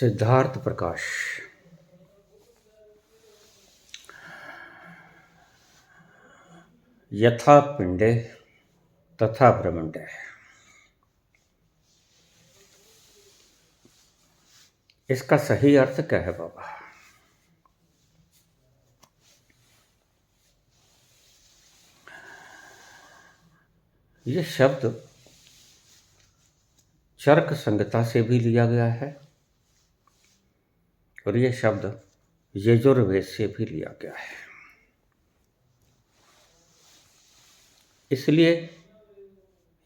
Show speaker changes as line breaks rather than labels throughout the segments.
सिद्धार्थ प्रकाश। यथा पिंडे तथा ब्रह्मंडे। इसका सही अर्थ क्या है बाबा? ये शब्द चरक संहिता से भी लिया गया है और ये शब्द यजुर्वेद से भी लिया गया है। इसलिए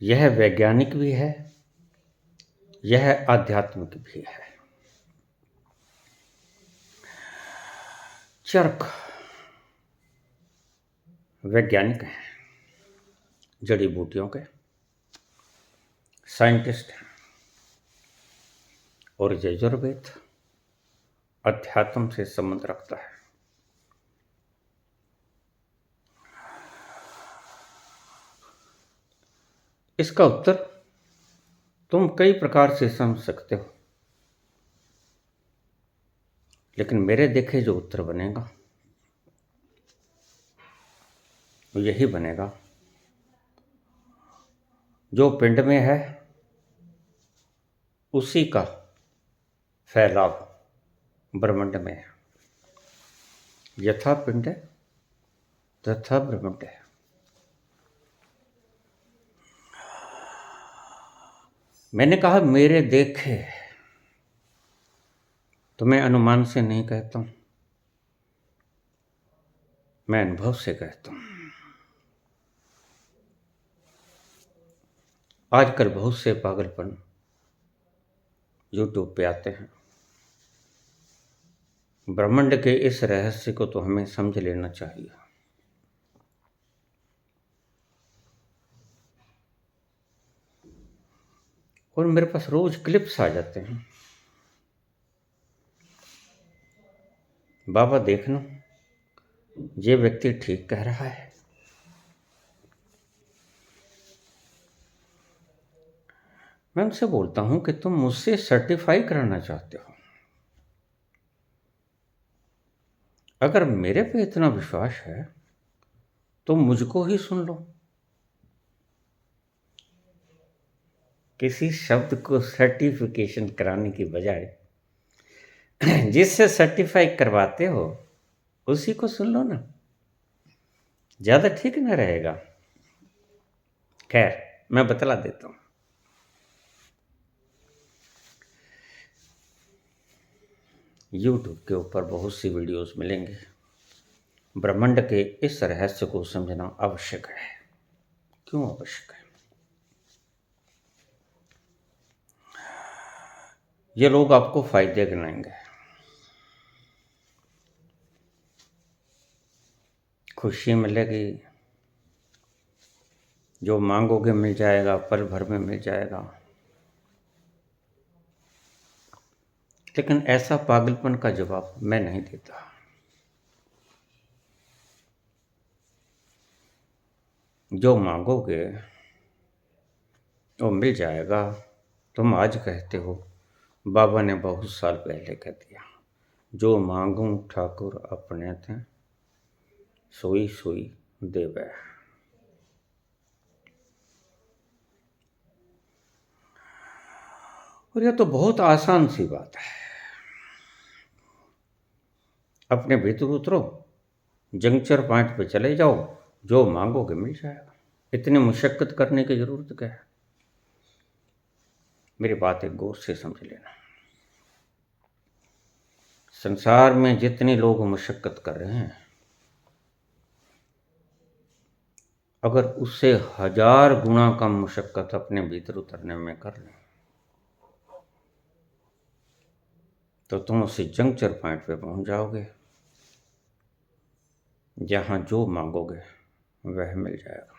यह वैज्ञानिक भी है, यह आध्यात्मिक भी है। चरक वैज्ञानिक हैं, जड़ी बूटियों के साइंटिस्ट हैं, और यजुर्वेद अध्यात्म से संबंध रखता है। इसका उत्तर तुम कई प्रकार से समझ सकते हो, लेकिन मेरे देखे जो उत्तर बनेगा वो यही बनेगा, जो पिंड में है उसी का फैलाव ब्रह्मांड में है। यथा पिंड तथा ब्रह्मांड। मैंने कहा मेरे देखे, तो मैं अनुमान से नहीं कहता हूं, मैं अनुभव से कहता हूं। आजकल बहुत से पागलपन यूट्यूब पे आते हैं। ब्रह्मांड के इस रहस्य को तो हमें समझ लेना चाहिए। और मेरे पास रोज क्लिप्स आ जाते हैं, बाबा देखना ये व्यक्ति ठीक कह रहा है। मैं उनसे बोलता हूं कि तुम मुझसे सर्टिफाई कराना चाहते हो। अगर मेरे पे इतना विश्वास है तो मुझको ही सुन लो। किसी शब्द को सर्टिफिकेशन कराने की बजाय जिससे सर्टिफाई करवाते हो उसी को सुन लो ना, ज्यादा ठीक न रहेगा। खैर, मैं बतला देता हूं। यूट्यूब के ऊपर बहुत सी वीडियोस मिलेंगे। ब्रह्मांड के इस रहस्य को समझना आवश्यक है। क्यों आवश्यक है? ये लोग आपको फायदे गिनाएंगे, खुशी मिलेगी, जो मांगोगे मिल जाएगा, पल भर में मिल जाएगा। लेकिन ऐसा पागलपन का जवाब मैं नहीं देता। जो मांगोगे वो मिल जाएगा। तुम आज कहते हो, बाबा ने बहुत साल पहले कह दिया, जो मांगूं ठाकुर अपने थे, सोई सोई देवे। और यह तो बहुत आसान सी बात है। अपने भीतर उतरो, जंक्शन पॉइंट पे चले जाओ, जो मांगोगे मिल जाएगा। इतनी मुशक्कत करने की जरूरत क्या है? मेरी बात एक गौर से समझ लेना। संसार में जितने लोग मुशक्कत कर रहे हैं, अगर उससे 1000 गुना कम मुशक्कत अपने भीतर उतरने में कर लें तो तुम उसी जंक्शन पॉइंट पे पहुंच जाओगे जहां जो मांगोगे वह मिल जाएगा।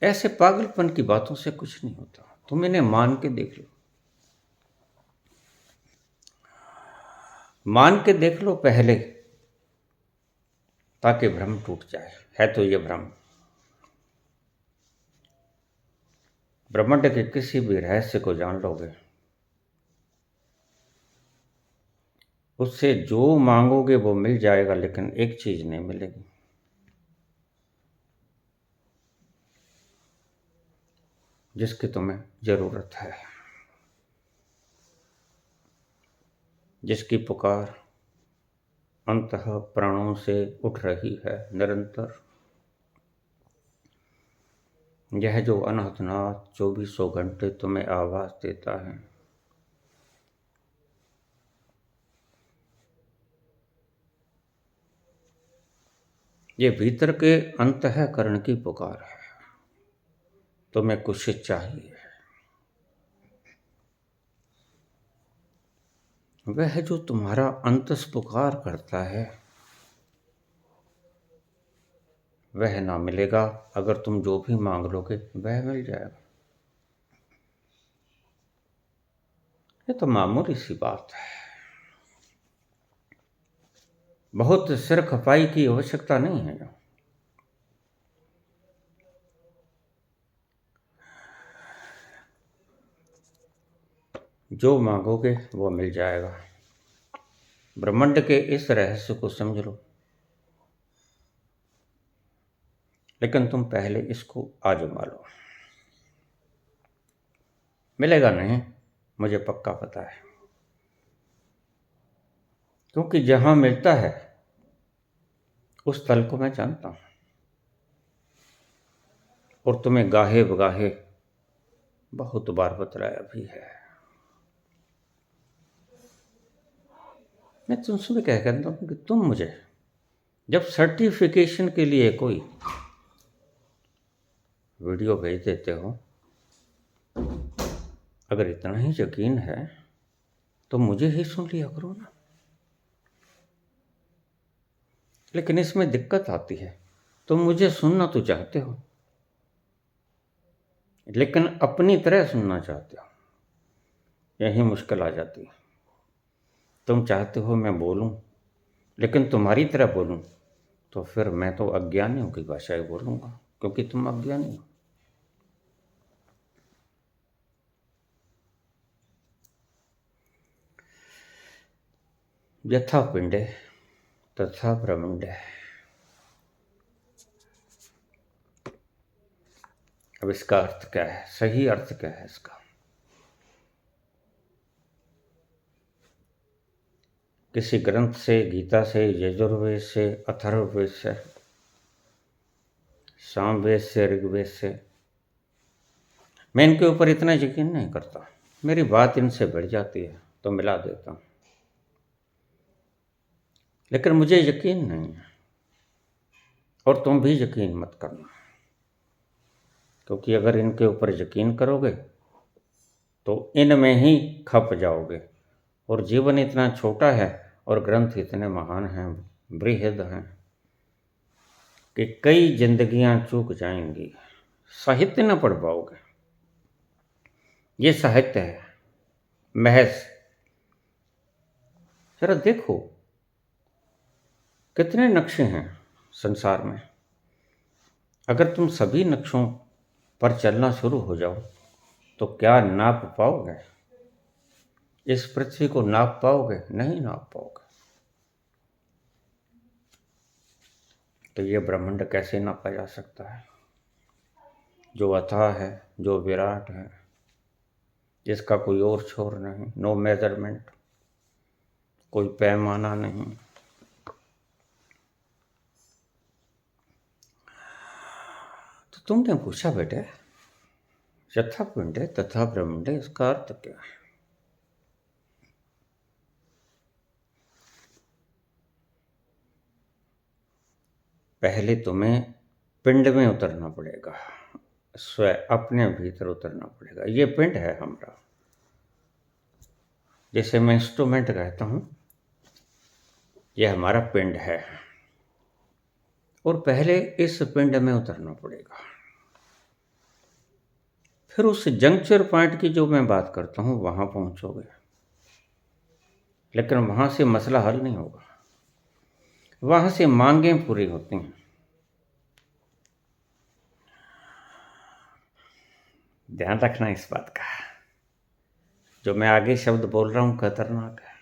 ऐसे पागलपन की बातों से कुछ नहीं होता। तुम इन्हें मान के देख लो, मान के देख लो पहले, ताकि भ्रम टूट जाए। है तो ये भ्रम। ब्रह्मांड के किसी भी रहस्य को जान लोगे उससे जो मांगोगे वो मिल जाएगा, लेकिन एक चीज नहीं मिलेगी, जिसकी तुम्हें जरूरत है, जिसकी पुकार अंतः प्राणों से उठ रही है निरंतर। यह जो अनाथनाथ 2400 घंटे तुम्हें आवाज देता है, ये भीतर के अंतःकरण की पुकार है। तुम्हें कुछ चाहिए, वह जो तुम्हारा अंतस पुकार करता है वह ना मिलेगा। अगर तुम जो भी मांग लोगे वह मिल जाएगा। ये तो मामूली सी बात है, बहुत सिर खपाई की आवश्यकता नहीं है। जो मांगोगे वो मिल जाएगा। ब्रह्मांड के इस रहस्य को समझ लो, लेकिन तुम पहले इसको आजमा लो। मिलेगा नहीं, मुझे पक्का पता है, क्योंकि जहां मिलता है उस स्थल को मैं जानता हूं, और तुम्हें गाहे बगाहे बहुत बार बतलाया भी है। मैं तुमसे भी कह कहता हूं कि तुम मुझे जब सर्टिफिकेशन के लिए कोई वीडियो भेज देते हो, अगर इतना ही यकीन है तो मुझे ही सुन लिया करो ना। लेकिन इसमें दिक्कत आती है, तुम मुझे सुनना तो चाहते हो, लेकिन अपनी तरह सुनना चाहते हो। यही मुश्किल आ जाती है। तुम चाहते हो मैं बोलूं, लेकिन तुम्हारी तरह बोलूं, तो फिर मैं तो अज्ञानियों की भाषा ही बोलूंगा, क्योंकि तुम अज्ञानी हो। यथा पिंडे तथा ब्रह्मांडे। अब इसका अर्थ क्या है, सही अर्थ क्या है इसका? किसी ग्रंथ से, गीता से, यजुर्वेद से, अथर्ववेद से, सामवेद से, ऋग्वेद से, मैं इनके ऊपर इतना यकीन नहीं करता। मेरी बात इनसे बढ़ जाती है तो मिला देता हूँ, लेकिन मुझे यकीन नहीं है, और तुम भी यकीन मत करना, क्योंकि अगर इनके ऊपर यकीन करोगे तो इनमें ही खप जाओगे। और जीवन इतना छोटा है और ग्रंथ इतने महान हैं, बृहद हैं, कि कई जिंदगियां चूक जाएंगी, साहित्य न पढ़ पाओगे। ये साहित्य है महज। जरा देखो कितने नक्शे हैं संसार में, अगर तुम सभी नक्शों पर चलना शुरू हो जाओ तो क्या नाप पाओगे? इस पृथ्वी को नाप पाओगे? नहीं नाप पाओगे। तो ये ब्रह्मांड कैसे नापा जा सकता है, जो अथाह है, जो विराट है, जिसका कोई और छोर नहीं, नो मेजरमेंट, कोई पैमाना नहीं। तो तुमने पूछा बेटे, यथा पिंडे तथा ब्रह्मांडे, इसका अर्थ क्या है? पहले तुम्हें पिंड में उतरना पड़ेगा, स्वयं अपने भीतर उतरना पड़ेगा। ये पिंड है हमारा, जैसे मैं इंस्ट्रूमेंट कहता हूं, यह हमारा पिंड है, और पहले इस पिंड में उतरना पड़ेगा। फिर उस जंक्चर पॉइंट की जो मैं बात करता हूं वहां पहुंचोगे, लेकिन वहां से मसला हल नहीं होगा, वहां से मांगें पूरी होती हैं। ध्यान रखना इस बात का, जो मैं आगे शब्द बोल रहा हूं खतरनाक है।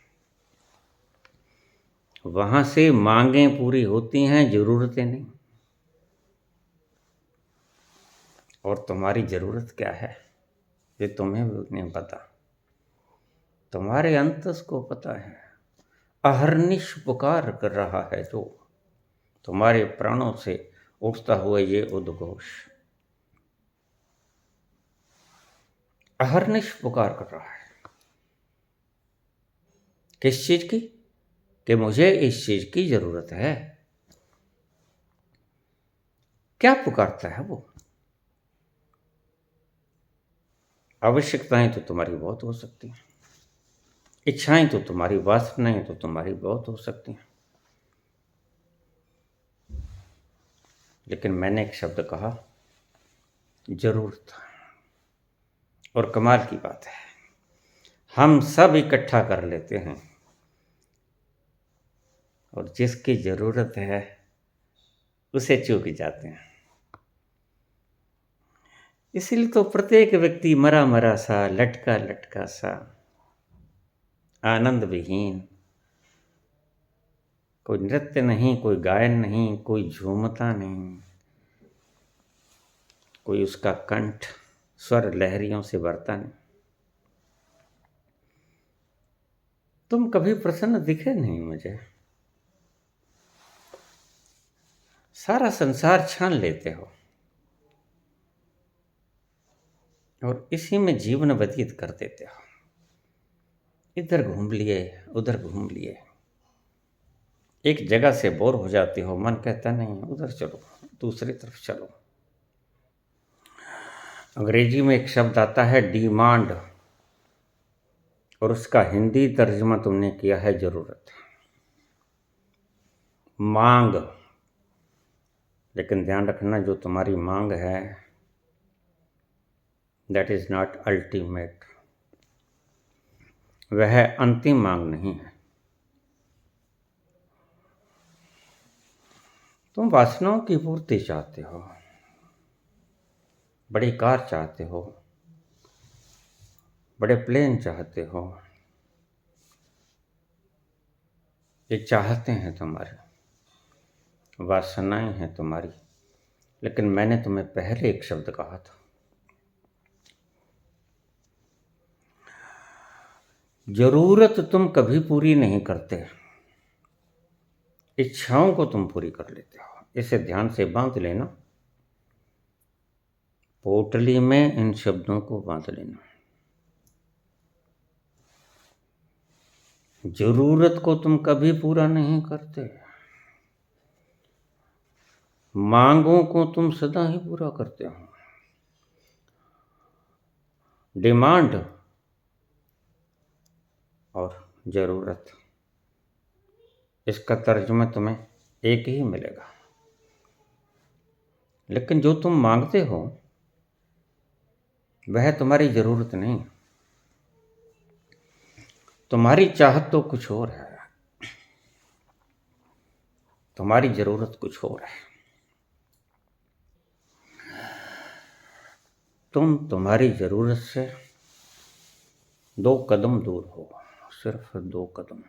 वहां से मांगें पूरी होती हैं, जरूरतें नहीं। और तुम्हारी जरूरत क्या है ये तुम्हें भी नहीं पता, तुम्हारे अंतस को पता है। अहर्निश पुकार कर रहा है जो तुम्हारे प्राणों से उठता हुआ ये उद्घोष, अहर्निश पुकार कर रहा है। किस चीज की? कि मुझे इस चीज की जरूरत है। क्या पुकारता है वो? आवश्यकताएं तो तुम्हारी बहुत हो सकती हैं, इच्छाएं तो तुम्हारी, वासनाएं तो तुम्हारी बहुत हो सकती हैं, लेकिन मैंने एक शब्द कहा, जरूरत। और कमाल की बात है, हम सब इकट्ठा कर लेते हैं और जिसकी जरूरत है उसे चूक जाते हैं। इसीलिए तो प्रत्येक व्यक्ति मरा मरा सा, लटका लटका सा, आनंद विहीन, कोई नृत्य नहीं, कोई गायन नहीं, कोई झूमता नहीं, कोई उसका कंठ स्वर लहरियों से भरता नहीं। तुम कभी प्रसन्न दिखे नहीं मुझे। सारा संसार छान लेते हो और इसी में जीवन व्यतीत कर देते हो। इधर घूम लिए, उधर घूम लिए, एक जगह से बोर हो जाते हो, मन कहता नहीं उधर चलो, दूसरी तरफ चलो। अंग्रेजी में एक शब्द आता है डिमांड, और उसका हिंदी तर्जुमा तुमने किया है जरूरत, मांग। लेकिन ध्यान रखना, जो तुम्हारी मांग है दैट इज नॉट अल्टीमेट, वह अंतिम मांग नहीं है। तुम वासनाओं की पूर्ति चाहते हो, बड़ी कार चाहते हो, बड़े प्लेन चाहते हो, ये चाहते हैं तुम्हारे, वासनाएं हैं तुम्हारी। लेकिन मैंने तुम्हें पहले एक शब्द कहा था, जरूरत तुम कभी पूरी नहीं करते, इच्छाओं को तुम पूरी कर लेते हो। इसे ध्यान से बांध लेना, पोटली में इन शब्दों को बांध लेना। जरूरत को तुम कभी पूरा नहीं करते, मांगों को तुम सदा ही पूरा करते हो। डिमांड और जरूरत, इसका तर्जुमा तुम्हें एक ही मिलेगा। लेकिन जो तुम मांगते हो वह तुम्हारी जरूरत नहीं, तुम्हारी चाहत तो कुछ और है, तुम्हारी जरूरत कुछ और है। तुम तुम्हारी जरूरत से 2 कदम दूर हो, सिर्फ 2 कदम।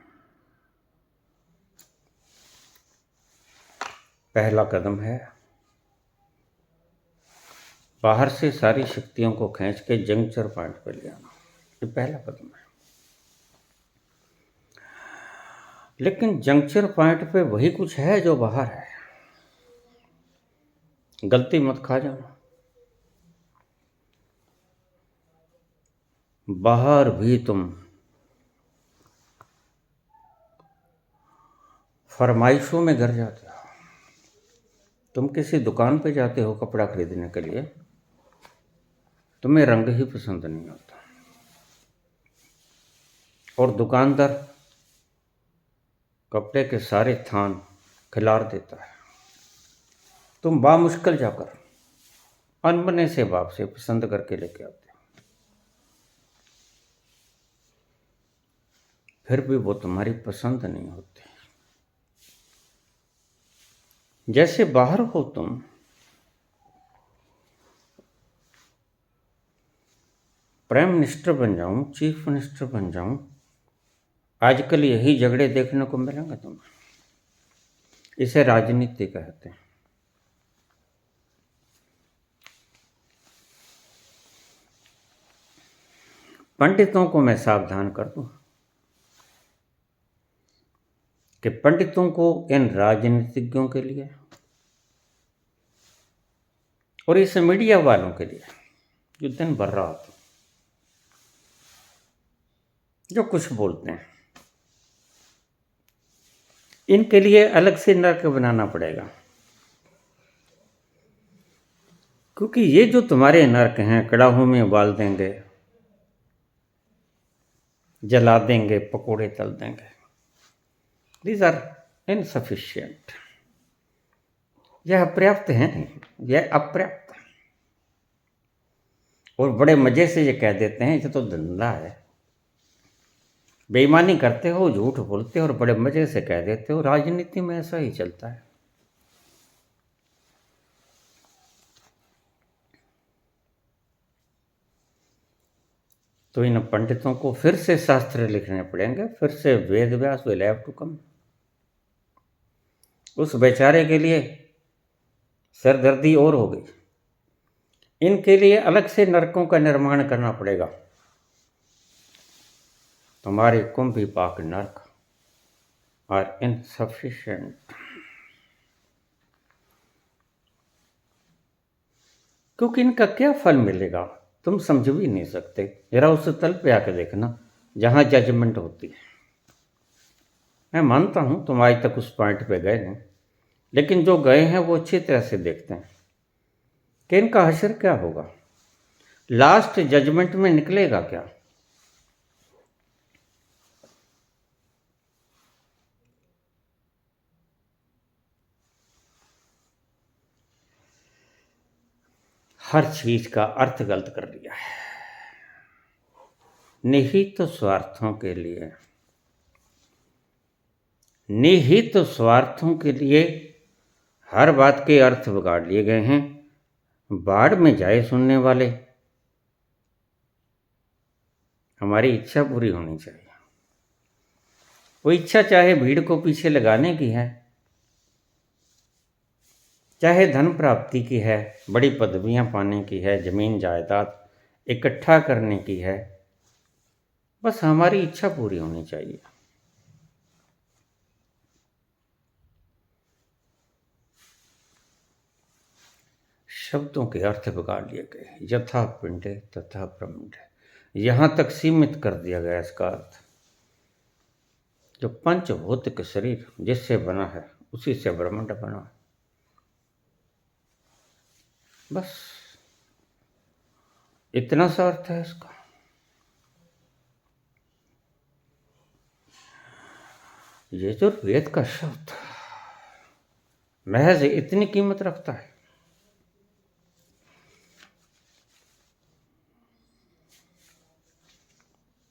पहला कदम है बाहर से सारी शक्तियों को खींच के जंक्चर पॉइंट पर ले आना, ये पहला कदम है। लेकिन जंक्चर पॉइंट पे वही कुछ है जो बाहर है, गलती मत खा जाना। बाहर भी तुम फरमाइशों में गिर जाते हो। तुम किसी दुकान पे जाते हो कपड़ा खरीदने के लिए, तुम्हें रंग ही पसंद नहीं आता और दुकानदार कपड़े के सारे थान खिलार देता है। तुम बामुश्किल जाकर अनबने से बाप से पसंद करके लेके आते हो, फिर भी वो तुम्हारी पसंद नहीं होती। जैसे बाहर हो तुम, प्राइम मिनिस्टर बन जाऊं, चीफ मिनिस्टर बन जाऊं, आजकल यही झगड़े देखने को मिलेंगे तुम्हें। इसे राजनीति कहते हैं। पंडितों को मैं सावधान कर दूं कि पंडितों को इन राजनीतिज्ञों के लिए और इस मीडिया वालों के लिए जो दिन भर रात जो कुछ बोलते हैं, इनके लिए अलग से नर्क बनाना पड़ेगा। क्योंकि ये जो तुम्हारे नर्क हैं, कड़ाहों में उबाल देंगे, जला देंगे, पकोड़े तल देंगे, दीज आर इनसफिशियंट। यह पर्याप्त है नहीं, यह अपर्याप्त है। और बड़े मजे से ये कह देते हैं ये तो धंधा है। बेईमानी करते हो, झूठ बोलते हो और बड़े मजे से कह देते हो। राजनीति में ऐसा ही चलता है। तो इन पंडितों को फिर से शास्त्र लिखने पड़ेंगे, फिर से Ved Vyas will have to come. उस बेचारे के लिए सरदर्दी और हो गई। इनके लिए अलग से नरकों का निर्माण करना पड़ेगा। तुम्हारे कुंभी पाक नरक आर इनसफिशिएंट। क्योंकि इनका क्या फल मिलेगा तुम समझ भी नहीं सकते। जरा उस तल पे आके देखना जहां जजमेंट होती है। मैं मानता हूं तुम आज तक उस पॉइंट पे गए नहीं, लेकिन जो गए हैं वो अच्छी तरह से देखते हैं कि इनका हश्र क्या होगा, लास्ट जजमेंट में निकलेगा क्या। हर चीज का अर्थ गलत कर दिया है निहित स्वार्थों के लिए। निहित स्वार्थों के लिए हर बात के अर्थ बिगाड़ लिए गए हैं। बाढ़ में जाए सुनने वाले, हमारी इच्छा पूरी होनी चाहिए। वो इच्छा चाहे भीड़ को पीछे लगाने की है, चाहे धन प्राप्ति की है, बड़ी पदवियां पाने की है, जमीन जायदाद इकट्ठा करने की है, बस हमारी इच्छा पूरी होनी चाहिए। शब्दों के अर्थ बिगाड़ लिए गए। यथा पिंडे तथा ब्रह्मंड, यहां तक सीमित कर दिया गया इसका अर्थ। जो पंचभौतिक शरीर जिससे बना है उसी से ब्रह्मांड बना है। बस इतना सा अर्थ है इसका। ये जो वेद का शब्द महज इतनी कीमत रखता है।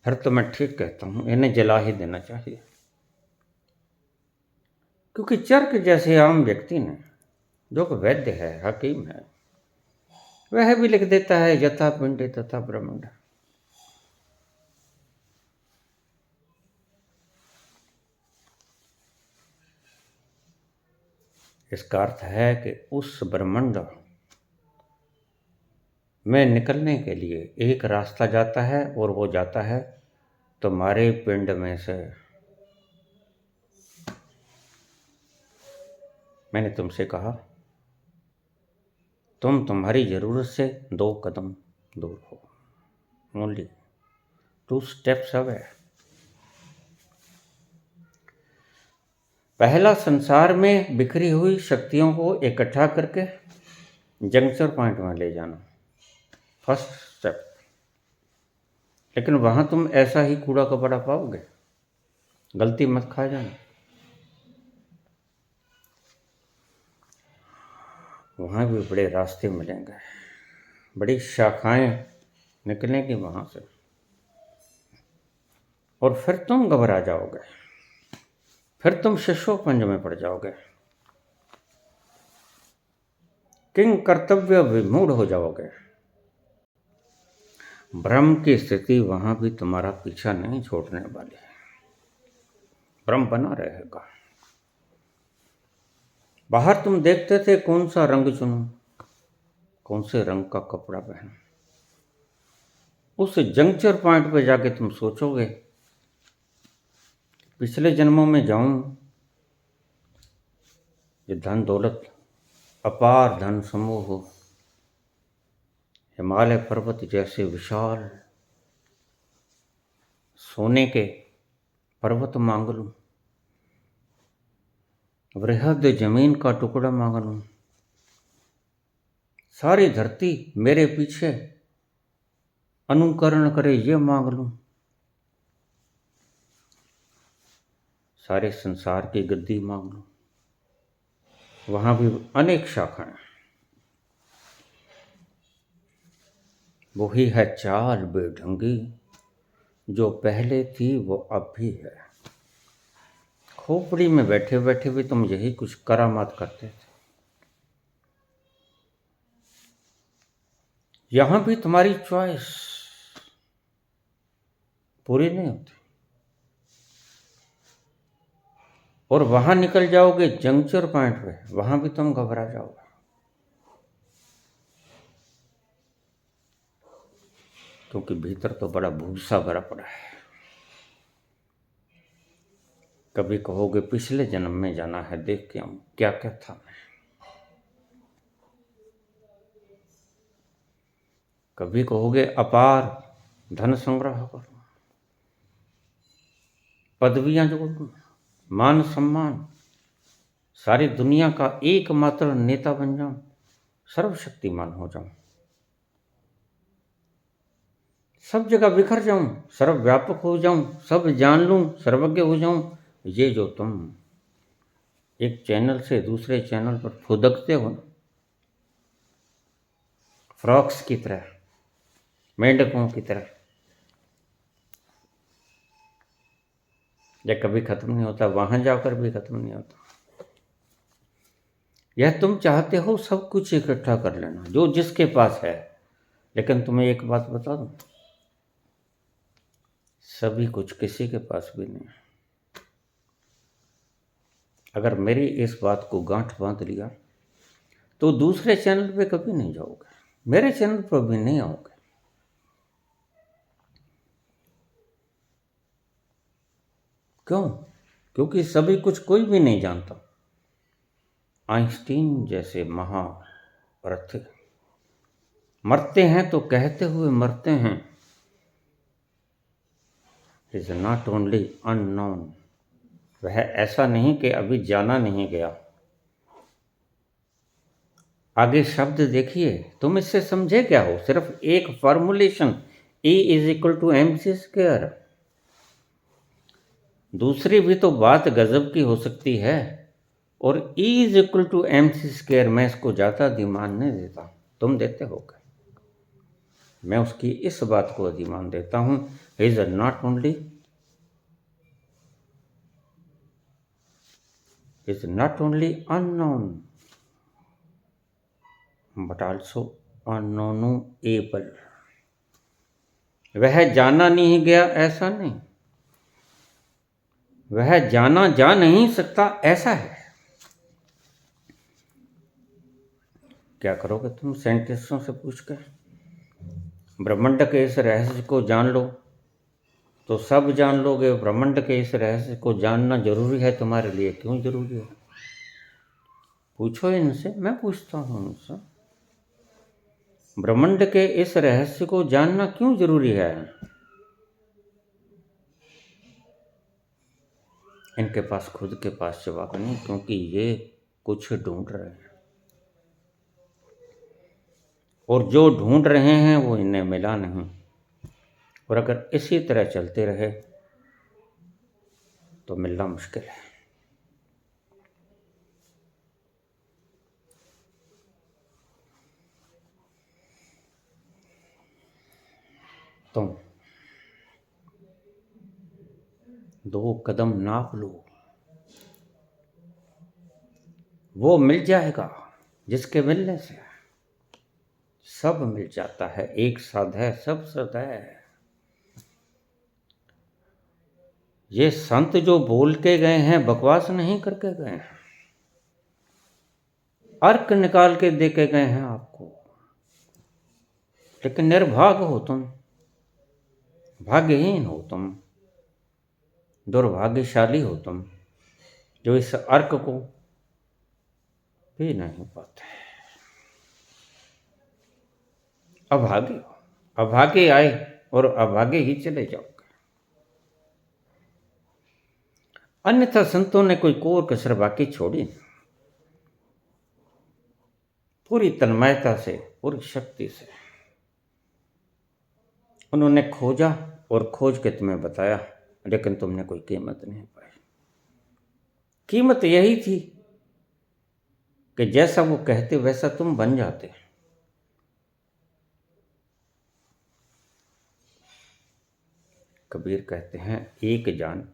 फिर तो मैं ठीक कहता हूं इन्हें जला ही देना चाहिए। क्योंकि चर्क जैसे आम व्यक्ति ने, जो कि वैद्य है, हकीम है, वह भी लिख देता है यथा पिंडे तथा ब्रह्मांड। इसका अर्थ है कि उस ब्रह्मांड में निकलने के लिए एक रास्ता जाता है और वो जाता है तुम्हारे पिंड में से। मैंने तुमसे कहा तुम तुम्हारी जरूरत से 2 कदम दूर हो, ओनली 2 स्टेप्स अवे। पहला संसार में बिखरी हुई शक्तियों को इकट्ठा करके जंक्शन पॉइंट में ले जाना, फर्स्ट स्टेप। लेकिन वहां तुम ऐसा ही कूड़ा कपड़ा पाओगे, गलती मत खा जाना। वहां भी बड़े रास्ते मिलेंगे, बड़ी शाखाएं निकलेंगी वहां से, और फिर तुम घबरा जाओगे, फिर तुम शिशोपंज में पड़ जाओगे, किंग कर्तव्य विमूढ़ हो जाओगे। ब्रह्म की स्थिति वहां भी तुम्हारा पीछा नहीं छोड़ने वाली है। ब्रह्म बना रहेगा। बाहर तुम देखते थे कौन सा रंग चुनूं, कौन से रंग का कपड़ा पहनूं। उस जंक्चर पॉइंट पे जाके तुम सोचोगे पिछले जन्मों में जाऊं, ये धन दौलत अपार धन समूह हो, हिमालय पर्वत जैसे विशाल सोने के पर्वत मांग लूं, वृहद जमीन का टुकड़ा मांग लूं, सारी धरती मेरे पीछे अनुकरण करे ये मांग लूं, सारे संसार की गद्दी मांग लूं। वहां भी अनेक शाखाएं, वही है चाल बेढंगी जो पहले थी वो अब भी है। खोपड़ी में बैठे बैठे भी तुम यही कुछ करामात करते थे। यहां भी तुम्हारी चॉइस पूरी नहीं होती, और वहां निकल जाओगे जंक्चर पॉइंट पे, वहां भी तुम घबरा जाओगे। क्योंकि भीतर तो बड़ा भूसा भरा पड़ा है। कभी कहोगे पिछले जन्म में जाना है, देख के हम क्या क्या था मैं। कभी कहोगे अपार धन संग्रह करो, पदवियां जोड़ लूं, मान सम्मान, सारी दुनिया का एकमात्र नेता बन जाऊं, सर्वशक्तिमान हो जाऊं, सब जगह बिखर जाऊं, सर्वव्यापक हो जाऊं, सब जान लूं, सर्वज्ञ हो जाऊं। ये जो तुम एक चैनल से दूसरे चैनल पर फुदकते हो ना, फ्रॉक्स की तरह, मेंढकों की तरह, यह कभी खत्म नहीं होता, वहां जाकर भी खत्म नहीं होता। यह तुम चाहते हो सब कुछ इकट्ठा कर लेना जो जिसके पास है, लेकिन तुम्हें एक बात बता दूं, सभी कुछ किसी के पास भी नहीं है। अगर मेरी इस बात को गांठ बांध लिया तो दूसरे चैनल पे कभी नहीं जाओगे, मेरे चैनल पर भी नहीं आओगे। क्यों? क्योंकि सभी कुछ कोई भी नहीं जानता। आइंस्टीन जैसे महारथी मरते हैं तो कहते हुए मरते हैं, इज नॉट ओनली अननोन। वह ऐसा नहीं कि अभी जाना नहीं गया। आगे शब्द देखिए, तुम इससे समझे क्या हो? सिर्फ एक फॉर्मुलेशन E = mc²। दूसरी भी तो बात गजब की हो सकती है, और E = mc², मैं इसको ज़्यादा अधिमान नहीं देता, तुम देते हो क्या? मैं उसकी इस बात को अधिमान देता हूं, is not only unknown but also unknowable. वह जाना नहीं गया ऐसा नहीं, वह जाना जा नहीं सकता ऐसा है। क्या करोगे तुम साइंटिस्टों से पूछकर? ब्रह्मांड के इस रहस्य को जान लो तो सब जान लोगे। ब्रह्मांड के इस रहस्य को जानना जरूरी है तुम्हारे लिए, क्यों जरूरी है? पूछो इनसे, मैं पूछता हूं उनसे, ब्रह्मांड के इस रहस्य को जानना क्यों जरूरी है? इनके पास खुद के पास जवाब नहीं, क्योंकि ये कुछ ढूंढ रहे हैं, और जो ढूंढ रहे हैं वो इन्हें मिला नहीं। और अगर इसी तरह चलते रहे तो मिलना मुश्किल है। तुम 2 कदम नाप लो, वो मिल जाएगा जिसके मिलने से सब मिल जाता है। एक साथ है सब सद है। ये संत जो बोल के गए हैं, बकवास नहीं करके गए हैं। अर्क निकाल के दे के गए हैं आपको, लेकिन निर्भाग हो तुम, भाग्यहीन हो तुम, दुर्भाग्यशाली हो तुम, जो इस अर्क को पी नहीं पाते। अभागे हो, अभागे आए और अभागे ही चले जाओगे। अन्यथा संतों ने कोई कोर कसर बाकी छोड़ी नहीं। पूरी तन्मयता से, पूरी शक्ति से उन्होंने खोजा और खोज के तुम्हें बताया, लेकिन तुमने कोई कीमत नहीं पाई। कीमत यही थी कि जैसा वो कहते वैसा तुम बन जाते। कबीर कहते हैं, एक जान,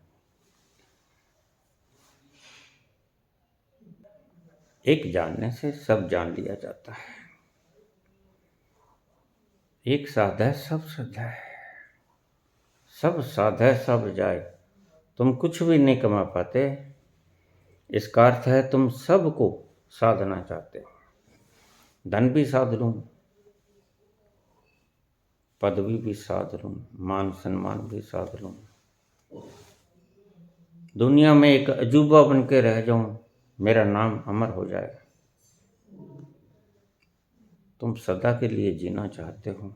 एक जानने से सब जान लिया जाता है। एक साधे सब सधे, सब साधे सब जाए। तुम कुछ भी नहीं कमा पाते, इसका अर्थ है तुम सबको साधना चाहते हो। धन भी साध लूं, पदवी भी साध लूं, मान सम्मान भी साध लूं, दुनिया में एक अजूबा बन के रह जाऊं, मेरा नाम अमर हो जाए। तुम सदा के लिए जीना चाहते हो,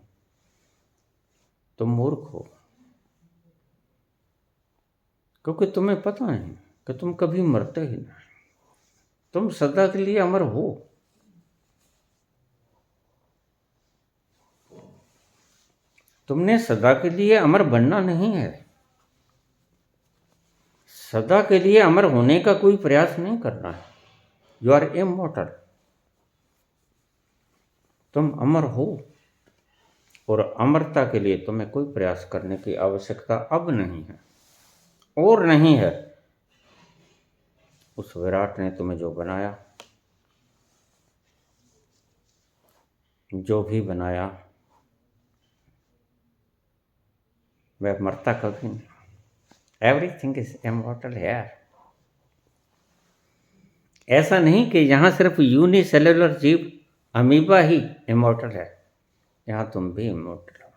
तुम मूर्ख हो, क्योंकि तुम्हें पता नहीं कि तुम कभी मरते ही नहीं। तुम सदा के लिए अमर हो, तुमने सदा के लिए अमर बनना नहीं है, सदा के लिए अमर होने का कोई प्रयास नहीं करना है। यू आर इमॉर्टल, तुम अमर हो, और अमरता के लिए तुम्हें कोई प्रयास करने की आवश्यकता अब नहीं है और नहीं है। उस विराट ने तुम्हें जो बनाया, जो भी बनाया, वह मरता कभी नहीं। एवरीथिंग इज इमॉर्टल है। ऐसा नहीं कि यहाँ सिर्फ यूनिसेलुलर जीव अमीबा ही इमॉर्टल है, यहाँ तुम भी इमॉर्टल हो।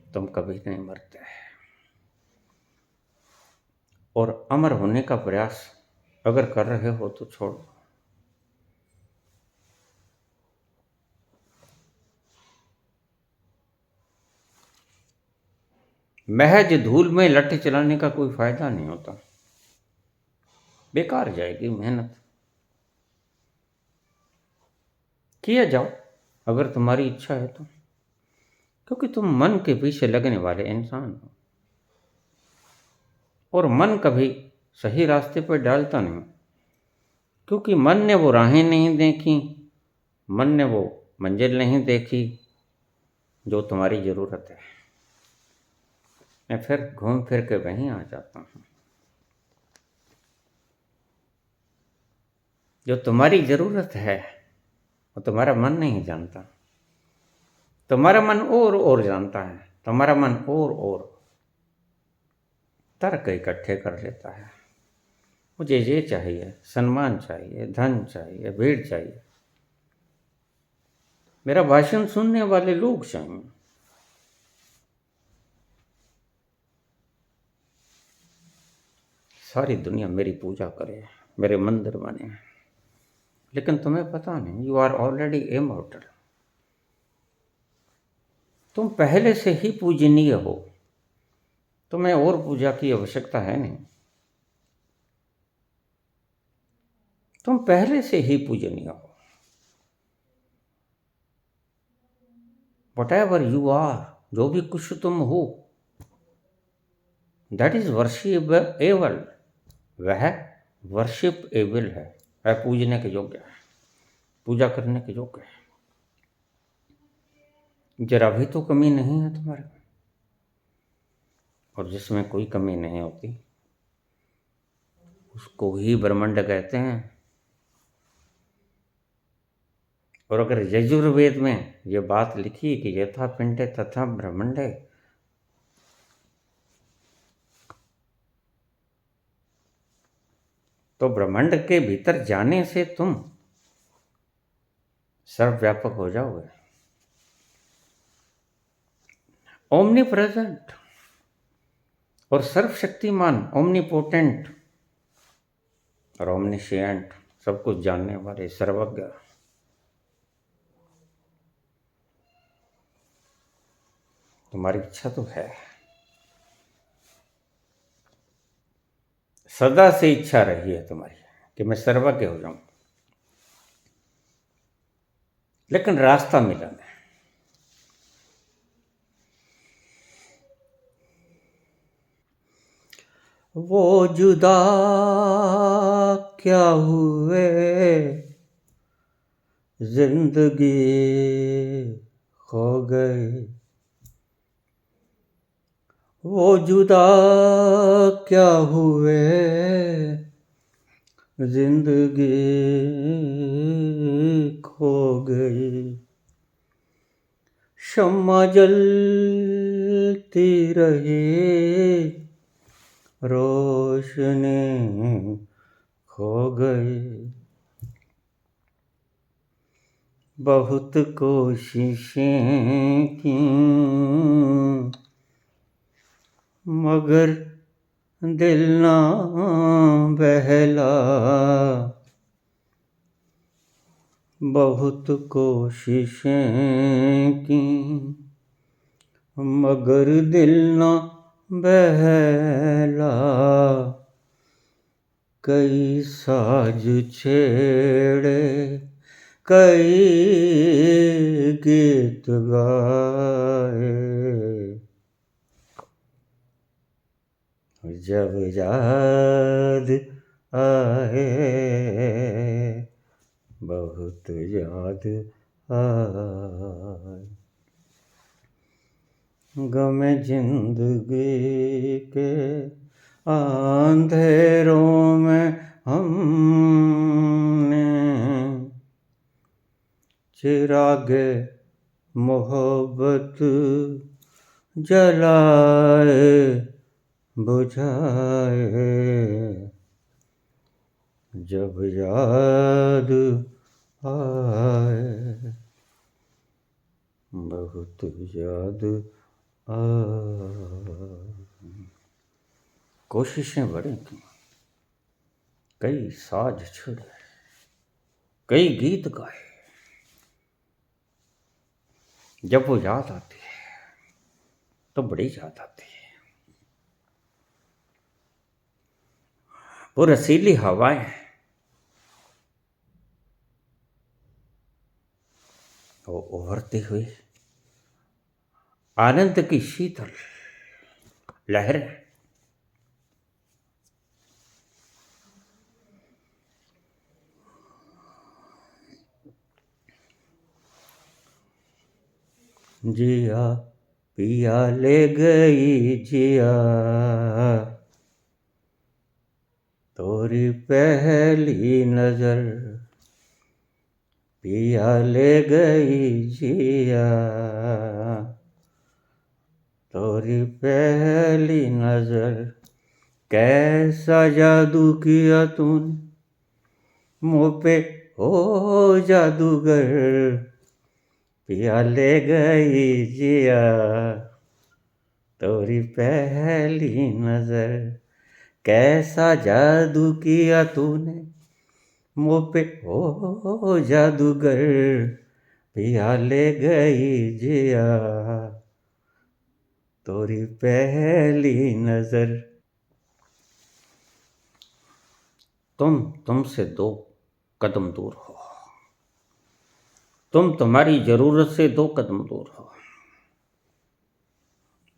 तुम कभी नहीं मरते, और अमर होने का प्रयास अगर कर रहे हो तो छोड़ो। महज धूल में लट्ठ चलाने का कोई फायदा नहीं होता, बेकार जाएगी मेहनत। किया जाओ अगर तुम्हारी इच्छा है तो, क्योंकि तुम मन के पीछे लगने वाले इंसान हो, और मन कभी सही रास्ते पर डालता नहीं, क्योंकि मन ने वो राहें नहीं देखी, मन ने वो मंजिल नहीं देखी जो तुम्हारी ज़रूरत है। मैं फिर घूम फिर के वहीं आ जाता हूँ। जो तुम्हारी ज़रूरत है वो तुम्हारा मन नहीं जानता, तुम्हारा मन और जानता है। तुम्हारा मन और तर्क इकट्ठे कर लेता है। मुझे ये चाहिए, सम्मान चाहिए, धन चाहिए, भीड़ चाहिए, मेरा भाषण सुनने वाले लोग चाहिए। सारी दुनिया मेरी पूजा करे, मेरे मंदिर बने, लेकिन तुम्हें पता नहीं, यू आर ऑलरेडी इमॉर्टल। तुम पहले से ही पूजनीय हो, तुम्हें और पूजा की आवश्यकता है नहीं। तुम पहले से ही पूजनीय हो। वट एवर यू आर, जो भी कुछ तुम हो, दैट इज वर्शिपेबल, वह वर्शिपेबल है, वह पूजने के योग्य है, पूजा करने के योग्य है। जरा भी तो कमी नहीं है तुम्हारे में, और जिसमें कोई कमी नहीं होती उसको ही ब्रह्मांड कहते हैं। और अगर यजुर्वेद में ये बात लिखी कि यथा पिंडे तथा ब्रह्मंडे, तो ब्रह्मांड के भीतर जाने से तुम सर्वव्यापक हो जाओगे, ओमनी प्रेजेंट और सर्वशक्तिमान, ओमनीपोटेंट और ओमनिशिएंट, सब कुछ जानने वाले, सर्वज्ञ। तुम्हारी इच्छा तो है, सदा से इच्छा रही है तुम्हारी कि मैं सर्वज्ञ हो जाऊं, लेकिन रास्ता मिला नहीं। वो जुदा क्या हुए जिंदगी खो गए, वो जुदा क्या हुए जिंदगी खो गई, शम्मा जलती रही रोशनी खो गई, बहुत कोशिशें की मगर दिल ना बहला, बहुत कोशिशें की मगर दिल ना बहला, कई साज छेड़े कई गीत गाए, जब याद आए बहुत याद आए, गम जिंदगी के अंधेरों में हमने चिरागे मोहब्बत जलाए बुझाए, जब याद आए बहुत याद आए। कोशिशें बढ़ी की, कई साज छेड़े कई गीत गाए, जब वो याद आती है तो बड़ी याद आती है। वो रसीली हवाएं वो उभरती हुई आनंद की शीतल लहरें, जिया पिया ले गई जिया तोरी पहली नजर, पिया ले गई जिया तोरी पहली नजर, कैसा जादू किया तूने मुँह पे हो जादूगर, पिया ले गई जिया तोरी पहली नजर, कैसा जादू किया तूने मुँह पे हो जादूगर, पिया ले गई जिया तोरी पहली नजर। तुमसे 2 कदम दूर हो, तुम तुम्हारी जरूरत से 2 कदम दूर हो,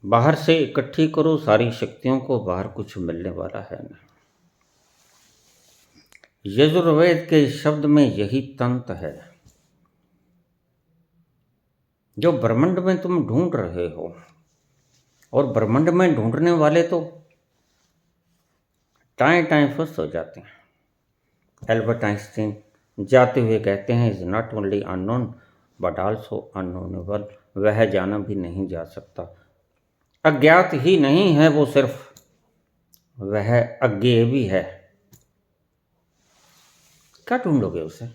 बाहर से इकट्ठी करो सारी शक्तियों को, बाहर कुछ मिलने वाला है नहीं। यजुर्वेद के शब्द में यही तंत्र है, जो ब्रह्मांड में तुम ढूंढ रहे हो, और ब्रह्मांड में ढूंढने वाले तो टाइम टाइम फर्स्ट हो जाते हैं। एल्बर्ट आइंस्टीन जाते हुए कहते हैं, is not only unknown but also unknowable, वह जाना भी नहीं जा सकता, अज्ञात ही नहीं है वो सिर्फ, वह अज्ञेय भी है। क्या ढूंढोगे उसे?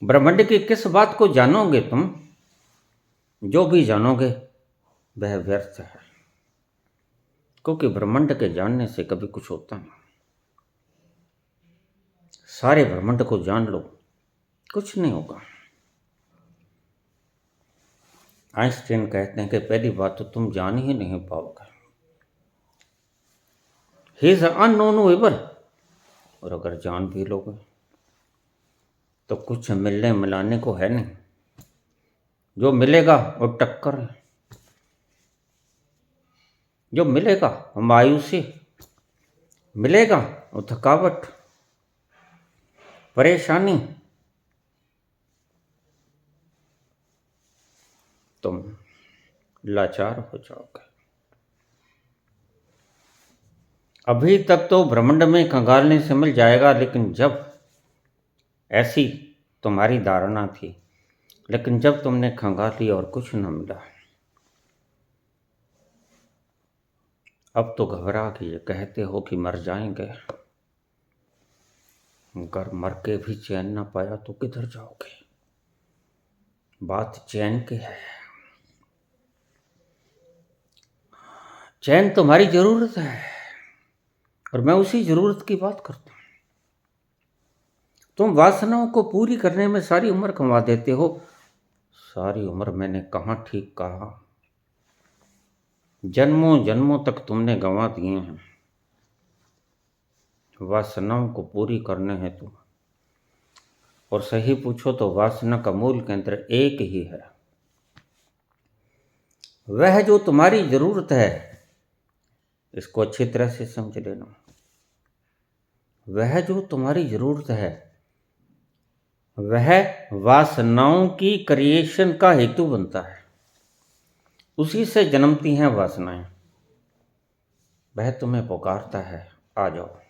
ब्रह्मांड की किस बात को जानोगे तुम? जो भी जानोगे वह व्यर्थ है, क्योंकि ब्रह्मांड के जानने से कभी कुछ होता नहीं। सारे ब्रह्मांड को जान लो, कुछ नहीं होगा। आइंस्टीन कहते हैं कि पहली बात तो तुम जान ही नहीं पाओगे, ही इज अननोनेबल। और अगर जान भी लोगे तो कुछ मिलने मिलाने को है नहीं। जो मिलेगा वो टक्कर है, जो मिलेगा वो मायूसी, मिलेगा वो थकावट, परेशानी। तुम लाचार हो जाओगे। अभी तक तो ब्रह्मांड में खंगालने से मिल जाएगा, लेकिन जब ऐसी तुम्हारी धारणा थी, लेकिन जब तुमने खंगाल लिया और कुछ न मिला, अब तो घबरा के ये कहते हो कि मर जाएंगे। अगर मर के भी चैन ना पाया तो किधर जाओगे? बात चैन की है। चैन तुम्हारी जरूरत है, और मैं उसी जरूरत की बात करता हूं। तुम वासनाओं को पूरी करने में सारी उम्र गंवा देते हो। सारी उम्र मैंने कहाँ ठीक कहा? जन्मों जन्मों तक तुमने गंवा दिए हैं। वासनाओं को पूरी करने हैं तुम, और सही पूछो तो वासना का मूल केंद्र एक ही है। वह जो तुम्हारी जरूरत है, इसको अच्छी तरह से समझ लेना। वह जो तुम्हारी जरूरत है वह वासनाओं की क्रिएशन का हेतु बनता है। उसी से जन्मती हैं वासनाएं। वह तुम्हें पुकारता है, आ जाओ।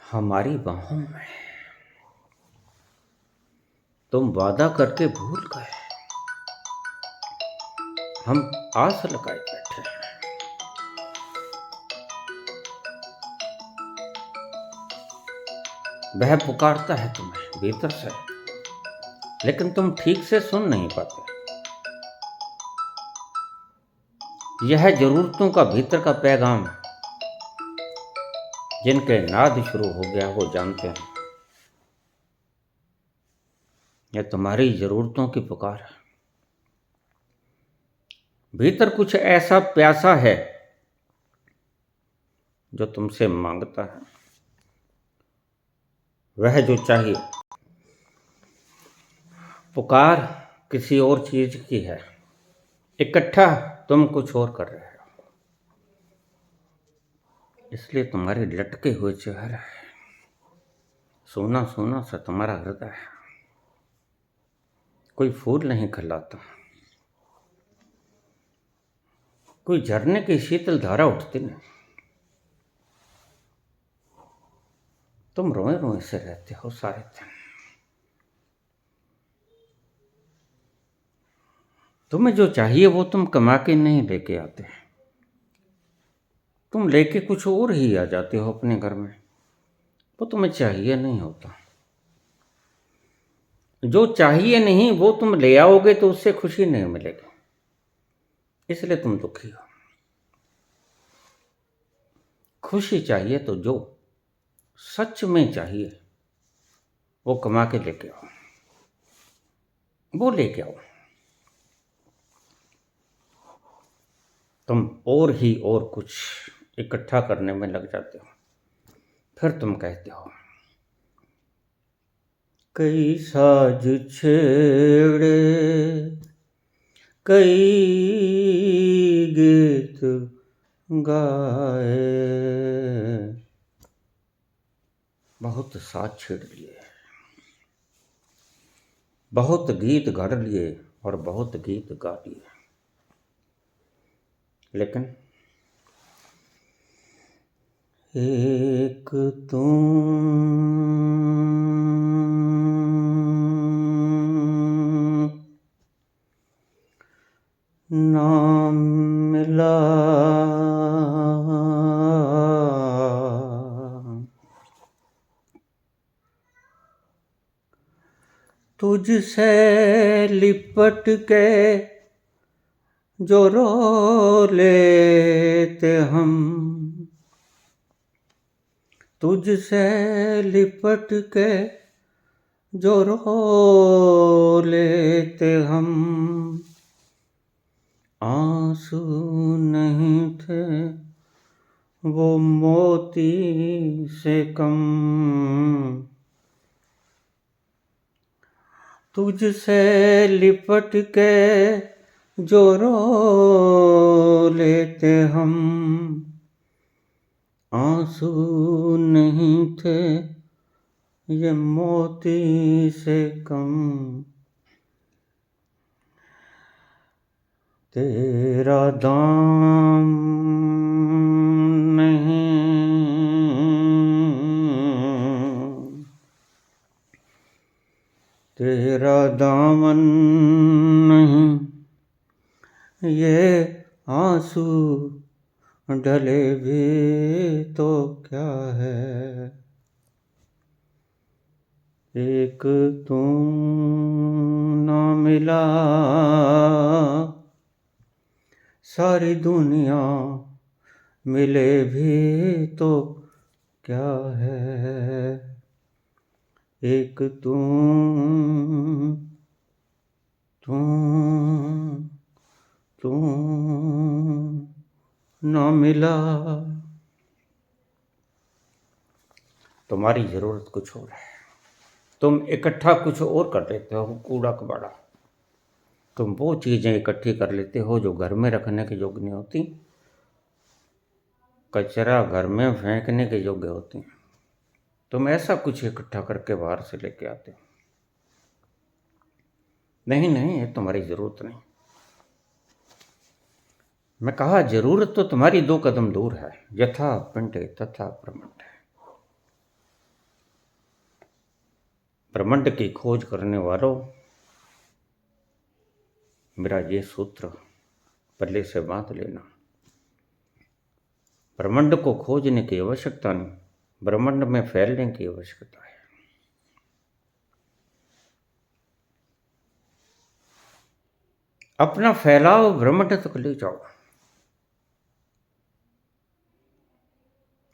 हमारी बाहों में तुम वादा करके भूल गए। हम आस लगाए बैठे हैं। वह पुकारता है तुम्हें भीतर से, लेकिन तुम ठीक से सुन नहीं पाते। यह जरूरतों का भीतर का पैगाम, जिनके नाद शुरू हो गया वो जानते हैं। यह तुम्हारी जरूरतों की पुकार है। भीतर कुछ ऐसा प्यासा है जो तुमसे मांगता है। वह जो चाहिए, पुकार किसी और चीज की है, इकट्ठा तुम कुछ और कर रहे हो। इसलिए तुम्हारे लटके हुए चेहरे, सोना सोना सा तुम्हारा हृदय है। कोई फूल नहीं खिलाता, कोई झरने की शीतल धारा उठती नहीं। तुम रोए रोए से रहते हो सारे दिन। तुम्हें जो चाहिए वो तुम कमा के नहीं लेके आते, तुम लेके कुछ और ही आ जाते हो अपने घर में। वो तुम्हें चाहिए नहीं होता। जो चाहिए नहीं वो तुम ले आओगे तो उससे खुशी नहीं मिलेगी, इसलिए तुम दुखी हो। खुशी चाहिए तो जो सच में चाहिए वो कमा के लेके आओ, वो लेके आओ। तुम और ही और कुछ इकट्ठा करने में लग जाते हो। फिर तुम कहते हो, कई साज छेड़े, कई गीत गाए। बहुत साज छेड़ लिए, बहुत गीत गढ़ लिए और बहुत गीत गा लिए, लेकिन एक तुम नाम मिला तुझसे लिपट के जो रो लेते हम, तुझसे लिपट के जो रो लेते हम, आंसू नहीं थे वो मोती से कम, तुझसे लिपट के जो रो लेते हम, आंसू नहीं थे ये मोती से कम, तेरा दाम नहीं, तेरा दामन नहीं, ये आंसू ढले भी तो क्या है, एक तू ना मिला सारी दुनिया मिले भी तो क्या है, एक तू ना मिला। तुम्हारी जरूरत कुछ और है, तुम इकट्ठा कुछ और कर लेते हो, कूड़ा कबाड़ा। तुम वो चीज़ें इकट्ठी कर लेते हो जो घर में रखने के योग्य नहीं होती, कचरा घर में फेंकने के योग्य होती हैं। तुम ऐसा कुछ इकट्ठा करके बाहर से लेके आते हो। नहीं नहीं, ये तुम्हारी ज़रूरत नहीं। मैं कहा जरूरत तो तुम्हारी 2 कदम दूर है। यथा पिंडे तथा ब्रह्मंड। ब्रह्मांड की खोज करने वालों, मेरा ये सूत्र पल्ले से बांध लेना। ब्रह्मांड को खोजने की आवश्यकता नहीं, ब्रह्मांड में फैलने की आवश्यकता है। अपना फैलाव ब्रह्मांड तक ले जाओ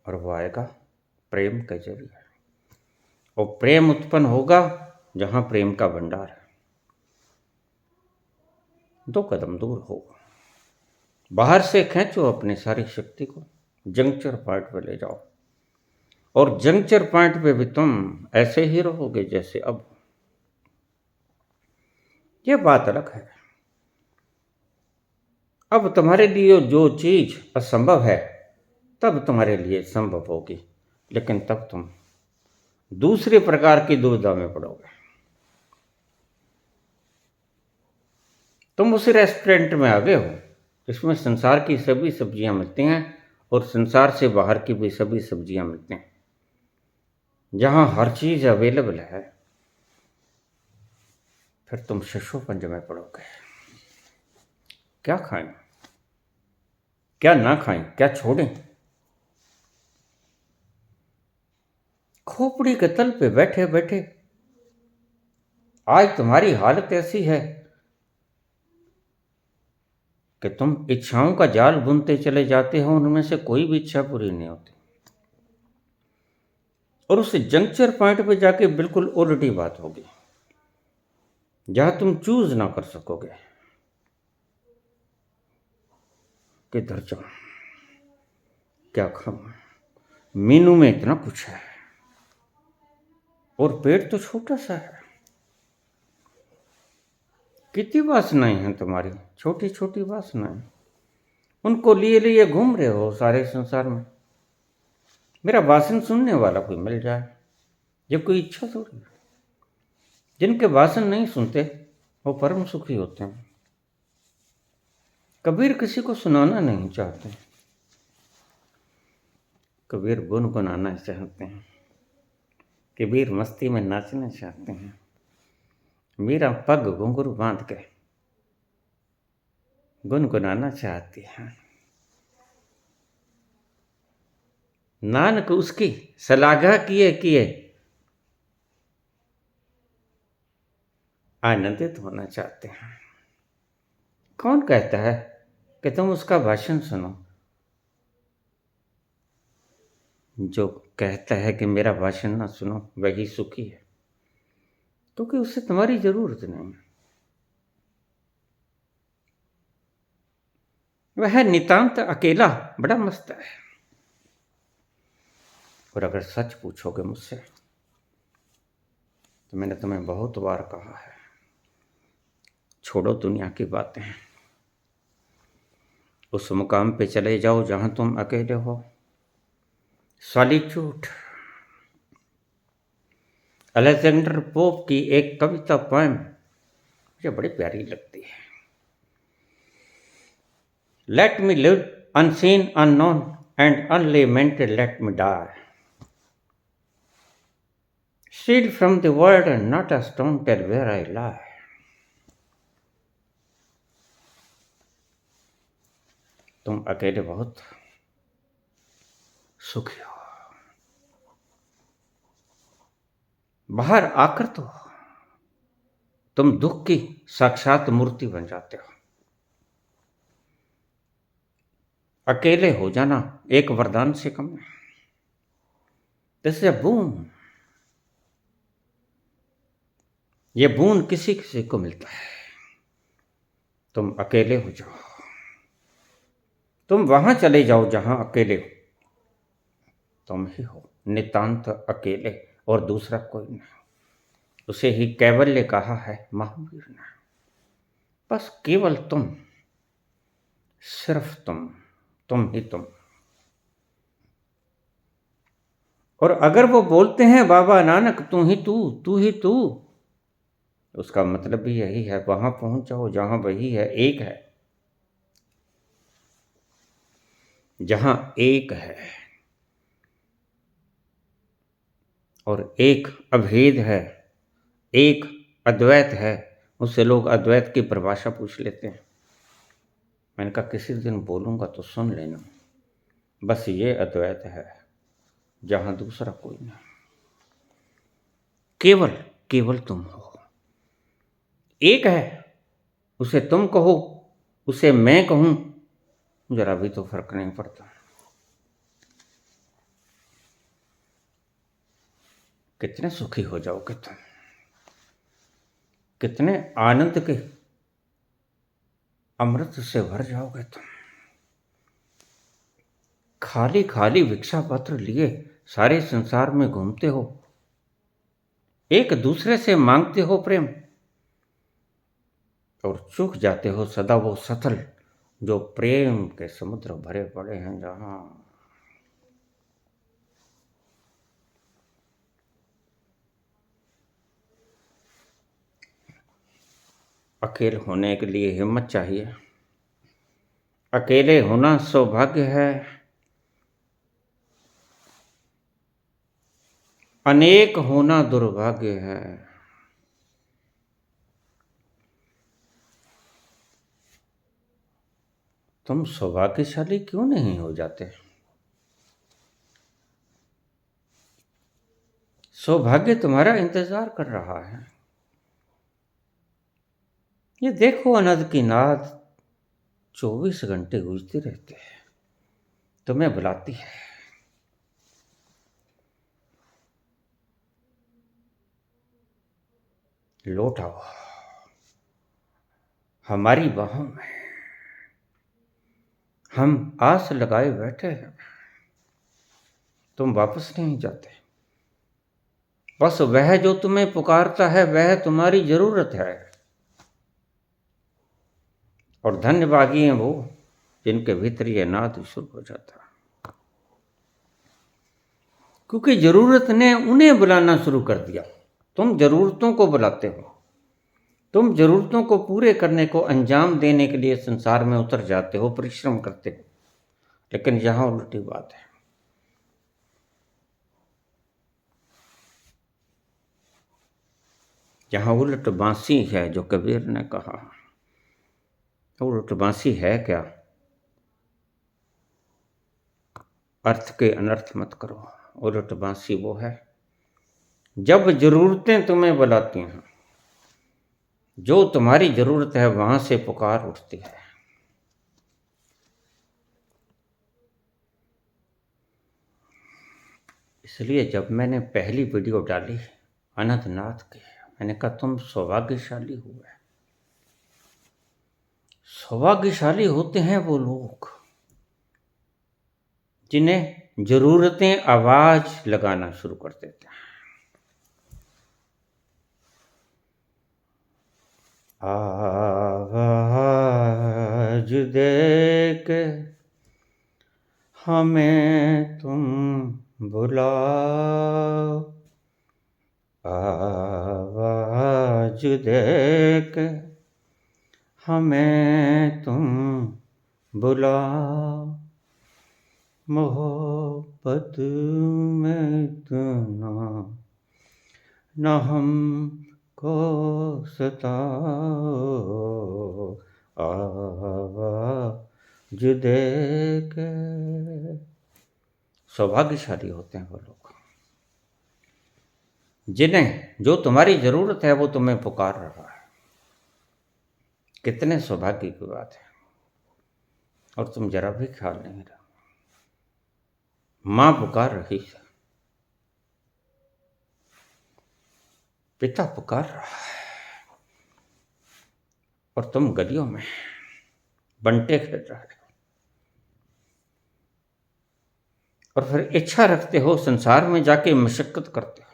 और वो आएगा प्रेम के जरिए। और प्रेम उत्पन्न होगा जहां प्रेम का भंडार है। 2 कदम दूर हो, बाहर से खींचो अपनी सारी शक्ति को, जंक्चर पॉइंट पे ले जाओ। और जंक्चर पॉइंट पे भी तुम ऐसे ही रहोगे जैसे अब। ये बात अलग है। अब तुम्हारे लिए जो चीज असंभव है तब तुम्हारे लिए संभव होगी, लेकिन तब तुम दूसरे प्रकार की दुविधा में पड़ोगे। तुम उस रेस्टोरेंट में आ गए हो जिसमें संसार की सभी सब्जियां मिलती हैं और संसार से बाहर की भी सभी सब्जियां मिलती हैं, जहां हर चीज अवेलेबल है। फिर तुम शशोपंज में पड़ोगे। क्या खाएं, क्या ना खाएं, क्या छोड़ें। खोपड़ी के तल पे बैठे बैठे आज तुम्हारी हालत ऐसी है कि तुम इच्छाओं का जाल बुनते चले जाते हो, उनमें से कोई भी इच्छा पूरी नहीं होती। और उस जंक्चर पॉइंट पे जाके बिल्कुल उल्टी बात होगी, जहां तुम चूज ना कर सकोगे किधर जाऊं, क्या खाऊं। मेनू में इतना कुछ है और पेट तो छोटा सा है। कितनी वासनाएं हैं तुम्हारी, छोटी छोटी वासनाएं, उनको लिए लिए घूम रहे हो सारे संसार में। मेरा भाषण सुनने वाला कोई मिल जाए, ये कोई इच्छा थोड़ी है। जिनके भाषण नहीं सुनते वो परम सुखी होते हैं। कबीर किसी को सुनाना नहीं चाहते, कबीर गुनगुनाना चाहते हैं, कबीर मस्ती में नाचना चाहते हैं। मेरा पग घुंघरू बांध के गुनगुनाना चाहती हैं। नानक उसकी सलाघा किए किए आनंदित होना चाहते हैं। कौन कहता है कि तुम उसका भाषण सुनो? जो कहता है कि मेरा भाषण ना सुनो वही सुखी है, क्योंकि उससे तुम्हारी जरूरत नहीं। वह नितांत अकेला बड़ा मस्त है। और अगर सच पूछोगे मुझसे तो मैंने तुम्हें बहुत बार कहा है, छोड़ो दुनिया की बातें, उस मुकाम पे चले जाओ जहां तुम अकेले हो। सॉलिट्यूड। अलेक्जेंडर पोप की एक कविता पोएम मुझे बड़ी प्यारी लगती है। Let me live unseen unknown and unlamented let me die, sealed from the world and not a stone tell where I lie. तुम अकेले बहुत सुखी हो। बाहर आकर तो तुम दुख की साक्षात मूर्ति बन जाते हो। अकेले हो जाना एक वरदान से कम है। दिस इज अ बून। ये बून किसी किसी को मिलता है। तुम अकेले हो जाओ, तुम वहां चले जाओ जहां अकेले हो। तुम ही हो नितांत अकेले और दूसरा कोई नहीं। उसे ही कैवल्य कहा है महावीर ने। बस केवल तुम, सिर्फ तुम ही तुम। और अगर वो बोलते हैं बाबा नानक तू ही तू ही तू, उसका मतलब भी यही है, वहां पहुंच जाओ जहां वही है, एक है। जहां एक है और एक अभेद है, एक अद्वैत है। उससे लोग अद्वैत की परिभाषा पूछ लेते हैं। मैंने कहा किसी दिन बोलूंगा तो सुन लेना। बस ये अद्वैत है जहां दूसरा कोई नहीं। केवल केवल तुम हो। एक है, उसे तुम कहो, उसे मैं कहूं, जरा भी तो फर्क नहीं पड़ता। कितने सुखी हो जाओगे तुम, कितने आनंद के अमृत से भर जाओगे तुम। खाली खाली भिक्षा पत्र लिए सारे संसार में घूमते हो, एक दूसरे से मांगते हो प्रेम, और चूक जाते हो सदा वो सतल जो प्रेम के समुद्र भरे पड़े हैं जहां। अकेले होने के लिए हिम्मत चाहिए। अकेले होना सौभाग्य है, अनेक होना दुर्भाग्य है। तुम सौभाग्यशाली क्यों नहीं हो जाते? सौभाग्य तुम्हारा इंतजार कर रहा है। ये देखो अनंत की नाद 24 घंटे गूंजती रहती है, तुम्हें बुलाती है। लौट आओ हमारी बाहों में। हम आस लगाए बैठे हैं, तुम वापस नहीं जाते। बस वह जो तुम्हें पुकारता है वह तुम्हारी जरूरत है। और धन्यभागी हैं वो जिनके भीतर ये नाद शुरू हो जाता है, क्योंकि जरूरत ने उन्हें बुलाना शुरू कर दिया। तुम जरूरतों को बुलाते हो, तुम जरूरतों को पूरे करने को अंजाम देने के लिए संसार में उतर जाते हो, परिश्रम करते हो। लेकिन यहां उल्टी बात है। यहां उलट बांसी है, जो कबीर ने कहा। और उठबांसी है क्या? अर्थ के अनर्थ मत करो। और उठबांसी वो है जब जरूरतें तुम्हें बुलाती हैं, जो तुम्हारी जरूरत है वहां से पुकार उठती है। इसलिए जब मैंने पहली वीडियो डाली अनंतनाथ की, मैंने कहा तुम सौभाग्यशाली हुए। सौभाग्यशाली होते हैं वो लोग जिन्हें जरूरतें आवाज लगाना शुरू कर देते हैं। आवाज दे के हमें तुम बुलाओ, आवाज दे के हमें तुम बुलाओ, मोहब्बत में इतना न हमको सताओ, आवाज दे के। सौभाग्यशाली होते हैं वो लोग जिन्हें जो तुम्हारी जरूरत है वो तुम्हें पुकार रहा है। कितने सौभाग्य की बात है। और तुम जरा भी ख्याल नहीं रहा। मां पुकार रही है, पिता पुकार रहा है, और तुम गलियों में बंटे खेल रहे हो और फिर इच्छा रखते हो संसार में जाके मशक्कत करते हो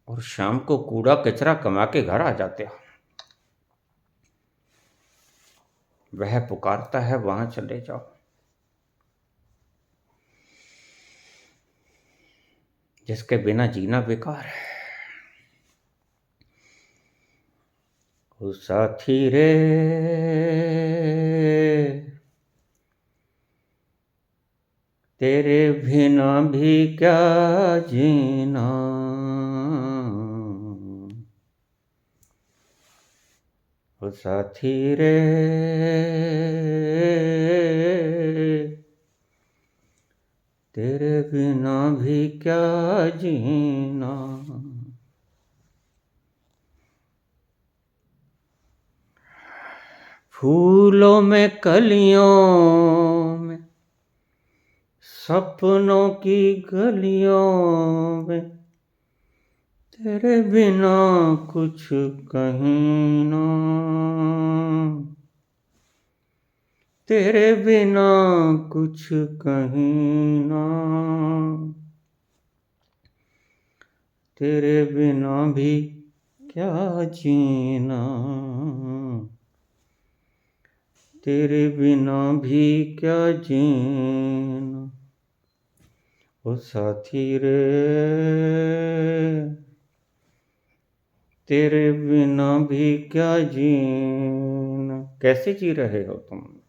और शाम को कूड़ा कचरा कमा के घर आ जाते हो। वह पुकारता है वहां चले जाओ। जिसके बिना जीना बेकार है। ओ साथी रे तेरे बिना भी क्या जीना, ओ साथी रे तेरे बिना भी क्या जीना। फूलों में कलियों में सपनों की गलियों में तेरे बिना कुछ कहीं ना, तेरे बिना कुछ कहीं ना, तेरे बिना भी क्या जीना, तेरे बिना भी क्या जीना। ओ साथी रे तेरे बिना भी क्या जीना। कैसे जी रहे हो तुम?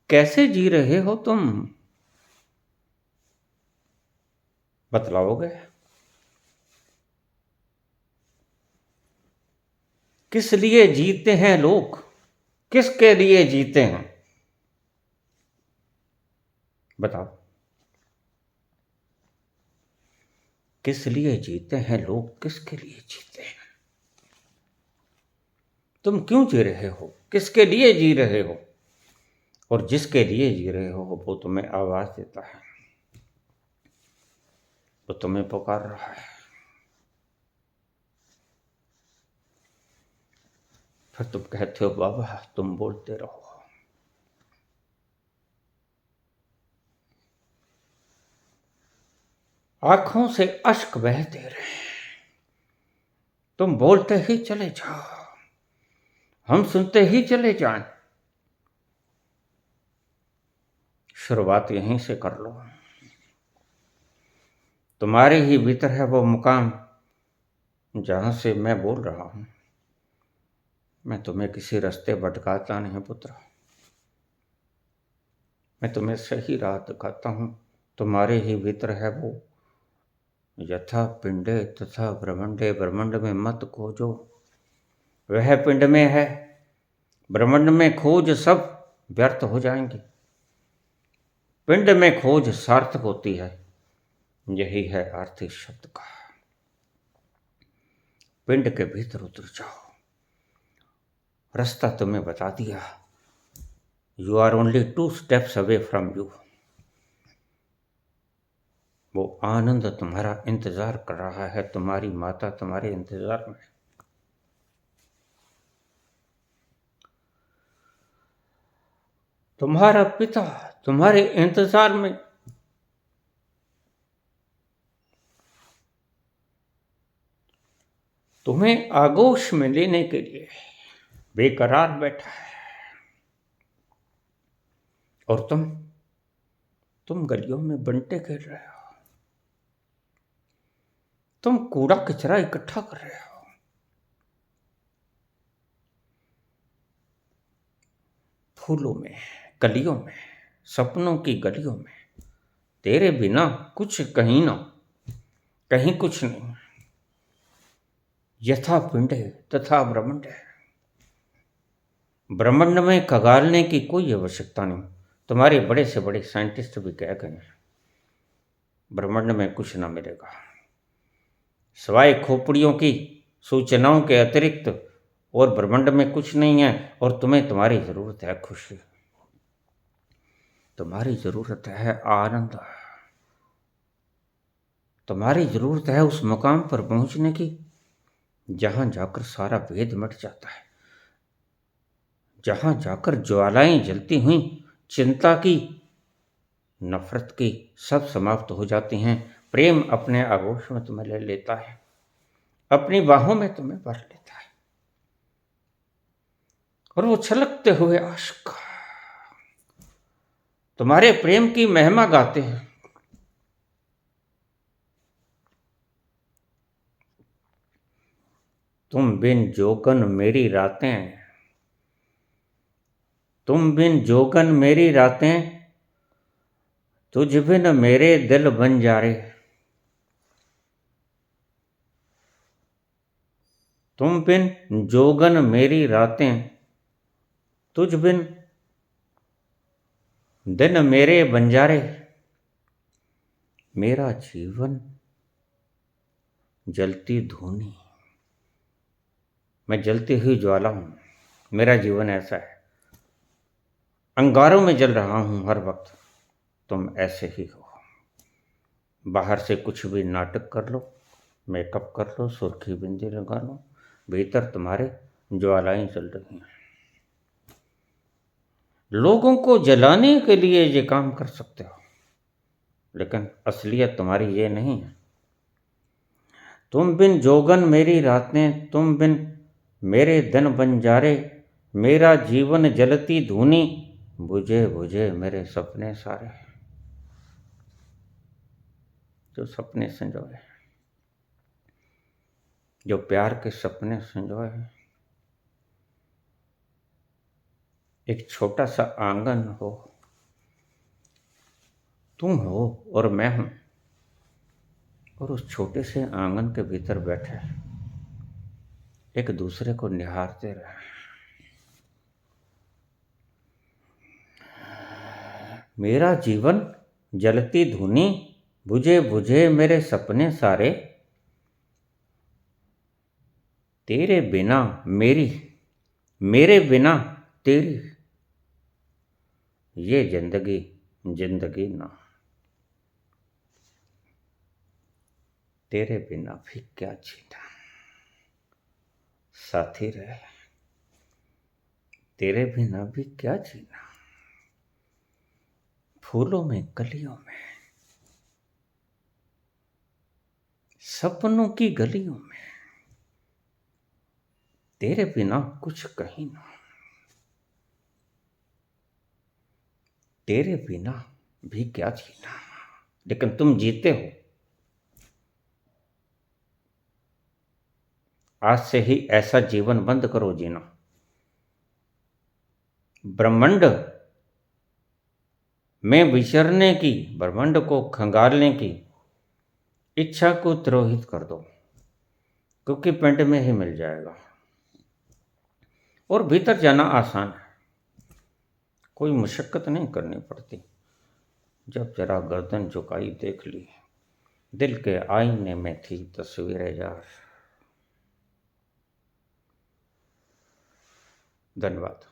कैसे जी रहे हो तुम? बतलाओगे? किस लिए जीते हैं लोग? किसके लिए जीते हैं? बताओ। किस लिए जीते हैं लोग? किसके लिए जीते हैं? तुम क्यों जी रहे हो? किसके लिए जी रहे हो? और जिसके लिए जी रहे हो वो तुम्हें आवाज देता है, वो तुम्हें पुकार रहा है। फिर तुम कहते हो बाबा तुम बोलते रहो। आंखों से अश्क बहते रहे, तुम बोलते ही चले जाओ, हम सुनते ही चले जाएं। शुरुआत यहीं से कर लो। तुम्हारे ही भीतर है वो मुकाम जहां से मैं बोल रहा हूं। मैं तुम्हें किसी रास्ते भटकाता नहीं पुत्र, मैं तुम्हें सही राह दिखाता हूं। तुम्हारे ही भीतर है वो यथा पिंडे तथा ब्रह्मंडे, ब्रह्मंड में मत खोजो, वह पिंड में है, ब्रह्मंड में खोज सब व्यर्थ हो जाएंगी, पिंड में खोज सार्थक होती है। यही है अर्थ इस शब्द का। पिंड के भीतर उतर जाओ, रास्ता तुम्हें बता दिया। You are only 2 steps away from you. वो आनंद तुम्हारा इंतजार कर रहा है, तुम्हारी माता तुम्हारे इंतजार में। तुम्हारा पिता तुम्हारे इंतजार में। तुम्हें आगोश में लेने के लिए बेकरार बैठा है, और तुम गलियों में बंटे खेल रहे हो, तुम कूड़ा कचरा इकट्ठा कर रहे हो, फूलों में, गलियों में, सपनों की गलियों में। तेरे बिना कुछ कहीं ना, कहीं कुछ नहीं। यथा पिंडे तथा ब्रह्मंड है, ब्रह्मांड में खगालने की कोई आवश्यकता नहीं। तुम्हारे बड़े से बड़े साइंटिस्ट भी कह गए हैं ब्रह्मांड में कुछ ना मिलेगा सिवाय खोपड़ियों की सूचनाओं के अतिरिक्त, और ब्रह्मांड में कुछ नहीं है। और तुम्हें तुम्हारी जरूरत है खुशी, तुम्हारी जरूरत है आनंद, तुम्हारी जरूरत है उस मुकाम पर पहुंचने की जहां जाकर सारा भेद मिट जाता है, जहां जाकर ज्वालाएं जलती हुई चिंता की, नफरत की सब समाप्त हो जाती हैं। प्रेम अपने आगोश में तुम्हें ले लेता है, अपनी बाहों में तुम्हें भर लेता है, और वो छलकते हुए आशिक तुम्हारे प्रेम की महिमा गाते हैं। तुम बिन जोगन मेरी रातें, तुम बिन जोगन मेरी रातें, तुझ बिन मेरे दिल बंजारे। तुम बिन जोगन मेरी रातें, तुझ बिन दिन मेरे बंजारे। मेरा जीवन जलती धूनी, मैं जलती हुई ज्वाला हूं, मेरा जीवन ऐसा है, अंगारों में जल रहा हूं हर वक्त। तुम ऐसे ही हो, बाहर से कुछ भी नाटक कर लो, मेकअप कर लो, सुर्खी बिंदी लगा लो, भीतर तुम्हारे ज्वालाएं जल रही हैं। लोगों को जलाने के लिए ये काम कर सकते हो, लेकिन असलियत तुम्हारी ये नहीं है। तुम बिन जोगन मेरी रातें, तुम बिन मेरे दिन बंजारे। मेरा जीवन जलती धूनी, बुझे बुझे मेरे सपने सारे। जो सपने संजोए, जो प्यार के सपने संजोए, एक छोटा सा आंगन हो, तुम हो और मैं हूं, और उस छोटे से आंगन के भीतर बैठे एक दूसरे को निहारते रहे। मेरा जीवन जलती धूनी, बुझे बुझे मेरे सपने सारे। तेरे बिना मेरी, मेरे बिना तेरी, ये जिंदगी जिंदगी ना। तेरे बिना भी क्या जीना, साथी रहे, तेरे बिना भी क्या जीना। फूलों में, कलियों में, सपनों की गलियों में, तेरे बिना कुछ कहीं ना। तेरे बिना भी क्या जीना, लेकिन तुम जीते हो। आज से ही ऐसा जीवन बंद करो जीना। ब्रह्मांड में विचरने की, ब्रह्मांड को खंगालने की इच्छा को तिरोहित कर दो, क्योंकि पिंड में ही मिल जाएगा। और भीतर जाना आसान है, कोई मशक्कत नहीं करनी पड़ती। जब जरा गर्दन झुकाई देख ली, दिल के आईने में थी तस्वीरें यार। धन्यवाद।